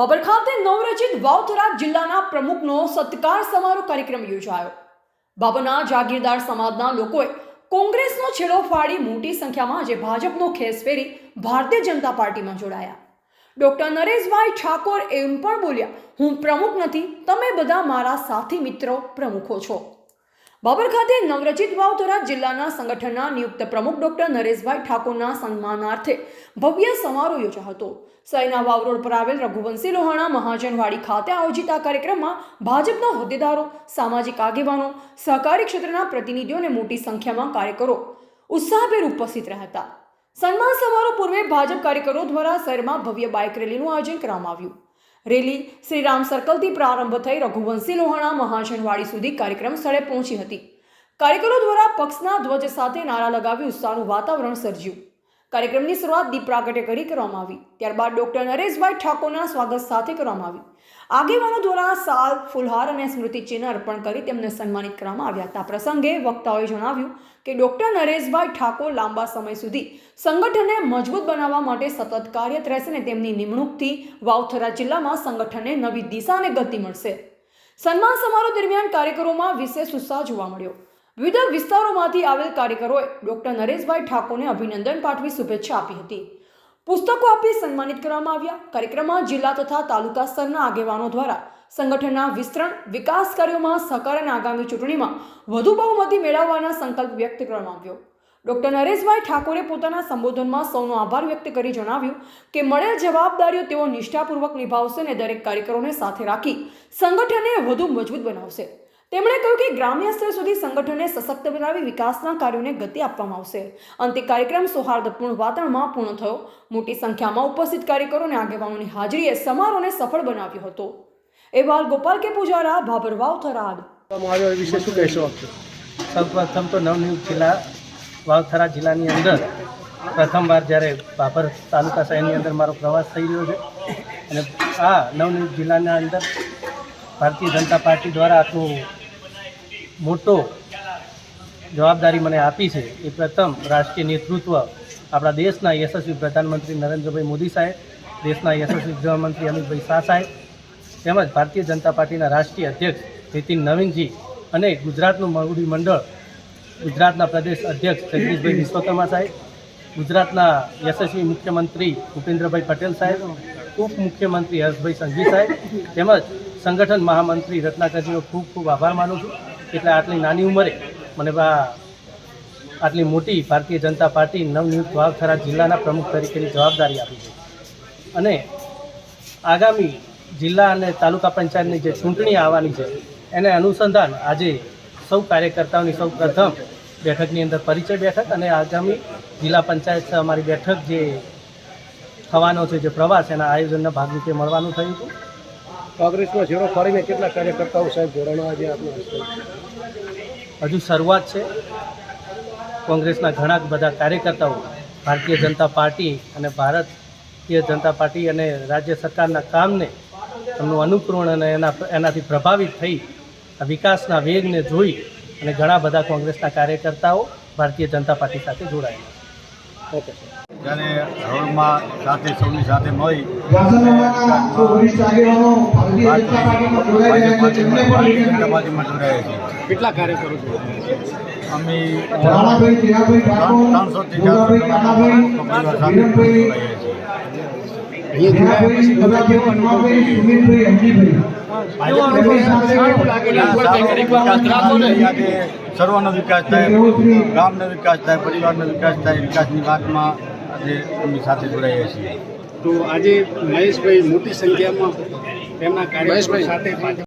બાબર ખાતે નવરચિત વાવથરા જિલ્લાના પ્રમુખનો સત્કાર સમારોહ કાર્યક્રમ યોજાયો। બાબરના જાગીરદાર સમાજના લોકોએ કોંગ્રેસનો છેડો ફાડી મોટી સંખ્યામાં આજે ભાજપનો ખેસ ફેરી ભારતીય જનતા પાર્ટીમાં જોડાયા। ડોક્ટર નરેશભાઈ ઠાકોર એમ પણ બોલ્યા, હું પ્રમુખ નથી, તમે બધા મારા સાથી મિત્રો પ્રમુખો છો। બાબર ખાતે નવરચિત વાવથરા જિલ્લાના સંગઠનના નિયુક્ત પ્રમુખ ડોક્ટર નરેશભાઈ ઠાકોરના સન્માનાર્થે ભવ્ય સમારોહ યોજાયો હતો। શહેરના વાવ રોડ પર આવેલ રઘુવંશી લોહાણા મહાજનવાડી ખાતે આયોજિત આ કાર્યક્રમમાં ભાજપના હોદ્દેદારો, સામાજિક આગેવાનો, સહકારી ક્ષેત્રના પ્રતિનિધિઓ અને મોટી સંખ્યામાં કાર્યકરો ઉત્સાહભેર ઉપસ્થિત રહ્યા હતા। સન્માન સમારોહ પૂર્વે ભાજપ કાર્યકરો દ્વારા શહેરમાં ભવ્ય બાઇક રેલીનું આયોજન કરવામાં આવ્યું। રેલી શ્રીરામ સર્કલથી પ્રારંભ થઈ રઘુવંશી લોહાણા મહાજનવાડી સુધી કાર્યક્રમ સ્થળે પહોંચી હતી। કાર્યકરો દ્વારા પક્ષના ધ્વજ સાથે નારા લગાવી ઉત્સાહનું વાતાવરણ સર્જ્યું। કાર્યક્રમની શરૂઆત દીપ પ્રાગટ્ય કરી કરવામાં આવી। ત્યારબાદ ડોક્ટર નરેશભાઈ ઠાકોરના સ્વાગત સાથે કરવામાં આવી। આગેવાનો દ્વારા સાલ, ફૂલહાર અને સ્મૃતિ ચિહ્ન અર્પણ કરી તેમને સન્માનિત કરવામાં આવ્યા હતા। પ્રસંગે વક્તાઓએ જણાવ્યું કે ડોક્ટર નરેશભાઈ ઠાકોર લાંબા સમય સુધી સંગઠનને મજબૂત બનાવવા માટે સતત કાર્યરત રહેશે અને તેમની નિમણૂકથી વાવથરા જિલ્લામાં સંગઠનને નવી દિશા અને ગતિ મળશે। સન્માન સમારોહ દરમિયાન કાર્યકરોમાં વિશેષ ઉત્સાહ જોવા મળ્યો। વિવિધ વિસ્તારોમાંથી આવેલ કાર્યકરોએ ડોક્ટર નરેશભાઈ ઠાકોરને અભિનંદન પાઠવી શુભેચ્છા આપી હતી। પુસ્તકો આપી સન્માનિત કરવામાં આવ્યા। કાર્યક્રમમાં જિલ્લા તથા તાલુકા સ્તરના આગેવાનો દ્વારા સંગઠનના વિસ્તરણ, વિકાસ કાર્યોમાં સહકાર અને આગામી ચૂંટણીમાં વધુ બહુમતી મેળવવાના સંકલ્પ વ્યક્ત કરવામાં આવ્યો। ડોક્ટર નરેશભાઈ ઠાકોરે પોતાના સંબોધનમાં સૌનો આભાર વ્યક્ત કરી જણાવ્યું કે મળેલ જવાબદારીઓ તેઓ નિષ્ઠાપૂર્વક નિભાવશે અને દરેક કાર્યકરોને સાથે રાખી સંગઠનને વધુ મજબૂત બનાવશે। તેમણે કહ્યું કે ગ્રામ્ય સ્તર સુધી સંગઠનને સશક્ત બનાવી વિકાસના કાર્યોને ગતિ આપવામાં આવશે। અંતે કાર્યક્રમ સૌહાર્દપૂર્ણ વાતાવરણમાં પૂર્ણ થયો। મોટી સંખ્યામાં ઉપસ્થિત કાર્યકરો અને આગેવાનોની હાજરીએ સમારોહને સફળ બનાવ્યો હતો। અહેવાલ ગોપાલ કે પૂજારા, બાબર વાવથરા। સૌપ્રથમ તો નવનિયુક્ત જિલ્લા વાવથરા જિલ્લાની અંદર પ્રથમવાર જ્યારે બાબર તાલુકા શહેરની અંદર મારો પ્રવાસ થઈ રહ્યો છે અને આ નવનિયુક્ત જિલ્લાના અંદર ભારતીય જનતા પાર્ટી દ્વારા આટલું મોટો જવાબદારી મને આપી છે એ પ્રથમ રાષ્ટ્રીય નેતૃત્વ આપણા દેશના યશસ્વી પ્રધાનમંત્રી નરેન્દ્રભાઈ મોદી સાહેબ, દેશના યશસ્વી ગૃહમંત્રી અમિતભાઈ શાહ સાહેબ તેમજ ભારતીય જનતા પાર્ટીના રાષ્ટ્રીય અધ્યક્ષ નીતિન નવીનજી અને ગુજરાતનું મોવડી મંડળ, ગુજરાતના પ્રદેશ અધ્યક્ષ જગદીશભાઈ વિશ્વકર્મા સાહેબ, ગુજરાતના યશસ્વી મુખ્યમંત્રી ભૂપેન્દ્રભાઈ પટેલ સાહેબ, ઉપમુખ્યમંત્રી હર્ષભાઈ સંઘવી સાહેબ તેમજ સંગઠન મહામંત્રી રત્નાકરજીનો ખૂબ ખૂબ આભાર માનું છું। એટલે આટલી નાની ઉંમરે મને આટલી મોટી ભારતીય જનતા પાર્ટી નવનિયુક્ત વાવથરા જિલ્લાના પ્રમુખ તરીકેની જવાબદારી આપી છે અને આગામી જિલ્લા અને તાલુકા પંચાયતની જે ચૂંટણી આવવાની છે એને અનુસંધાન આજે સૌ કાર્યકર્તાઓની સૌ પ્રથમ બેઠકની અંદર પરિચય બેઠક અને આગામી જિલ્લા પંચાયત અમારી બેઠક જે થવાનો છે, જે પ્રવાસ એના આયોજનના ભાગરૂપે મળવાનું થયું હતું। કોંગ્રેસનો છેડો ફાડીને કેટલા કાર્યકર્તાઓ સાહેબ જોડાણા આજે આપણે હજુ શરૂઆત છે। કોંગ્રેસના ઘણા બધા કાર્યકર્તાઓ ભારતીય જનતા પાર્ટી અને ભારતીય જનતા પાર્ટી અને રાજ્ય સરકારના કામને એમનું અનુકરણ અને એનાથી પ્રભાવિત થઈ આ વિકાસના વેગને જોઈ અને ઘણા બધા કોંગ્રેસના કાર્યકર્તાઓ ભારતીય જનતા પાર્ટી સાથે જોડાયેલા। Okay sir. જ્યારે હરોળમાં સાથે સૌની સાથે મળી કેટલા કાર્યકરો છે? અમે 300થી 400 સર્વનો વિકાસ થાય, ગામનો વિકાસ થાય, પરિવારનો વિકાસ થાય, વિકાસની વાતમાં આજે અમે સાથે જોડાઈએ છીએ। તો આજે મહેશભાઈ મોટી સંખ્યામાં તેમના કાર્યકરો સાથે